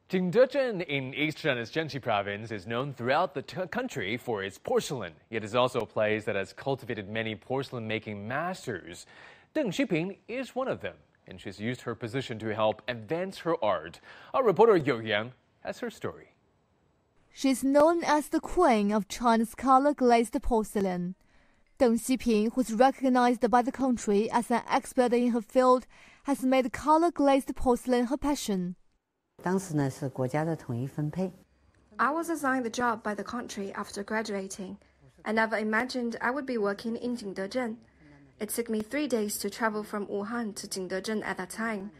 Jingdezhen in East China's Jiangxi province is known throughout the country for its porcelain. It is also a place that has cultivated many porcelain-making masters. Deng Xiping is one of them, and she's used her position to help advance her art. Our reporter Yu Yang has her story. She's known as the queen of China's color-glazed porcelain. Deng Xiping, who's recognized by the country as an expert in her field, has made color-glazed porcelain her passion. I was assigned the job by the country after graduating. I never imagined I would be working in Jingdezhen. It took me 3 days to travel from Wuhan to Jingdezhen at that time,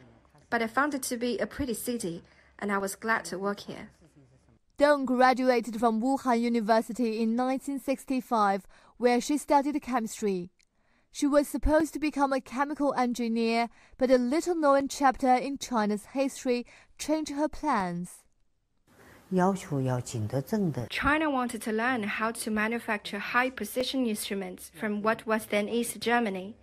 but I found it to be a pretty city, and I was glad to work here. Deng graduated from Wuhan University in 1965, where she studied chemistry. She was supposed to become a chemical engineer, but a little-known chapter in China's history changed her plans. China wanted to learn how to manufacture high-precision instruments from what was then East Germany.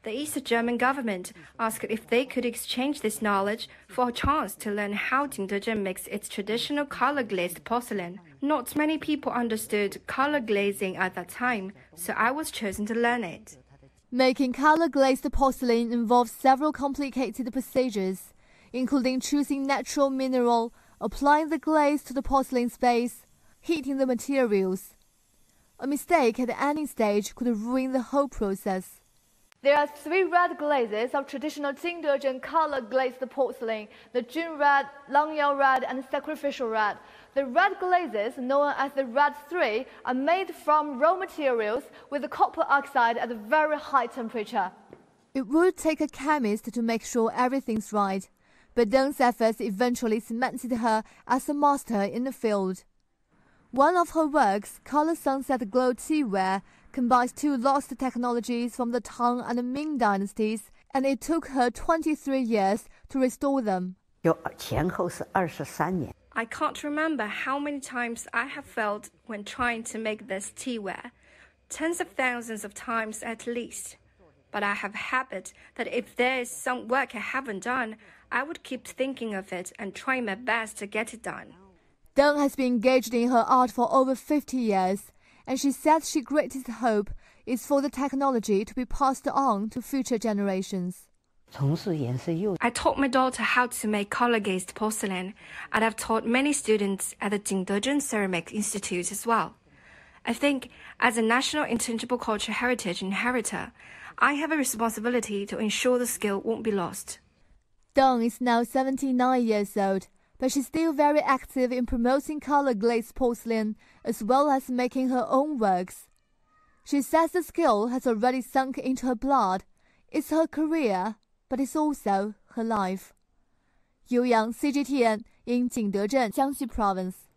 The East German government asked if they could exchange this knowledge for a chance to learn how Jingdezhen makes its traditional color-glazed porcelain. Not many people understood color glazing at that time, so I was chosen to learn it. Making color-glazed porcelain involves several complicated procedures, including choosing natural mineral, applying the glaze to the porcelain's base, heating the materials. A mistake at any stage could ruin the whole process. There are 3 red glazes of traditional Jingdezhen color-glazed porcelain: the Jun red, Langyao red, and sacrificial red. The red glazes, known as the red 3, are made from raw materials with copper oxide at a very high temperature. It would take a chemist to make sure everything's right, but Deng's efforts eventually cemented her as a master in the field. One of her works, Color Sunset Glow Teaware, combines 2 lost technologies from the Tang and Ming dynasties, and it took her 23 years to restore them. I can't remember how many times I have failed when trying to make this teaware. Tens of thousands of times at least. But I have a habit that if there is some work I haven't done, I would keep thinking of it and trying my best to get it done. Deng has been engaged in her art for over 50 years, and she says her greatest hope is for the technology to be passed on to future generations. I taught my daughter how to make color-glazed porcelain, and I've taught many students at the Jingdezhen Ceramic Institute as well. I think, as a national intangible cultural heritage inheritor, I have a responsibility to ensure the skill won't be lost. Deng is now 79 years old, but she's still very active in promoting color-glazed porcelain as well as making her own works. She says the skill has already sunk into her blood. It's her career, but it's also her life. Yu Yang, CGTN, in Jingdezhen, Jiangxi province.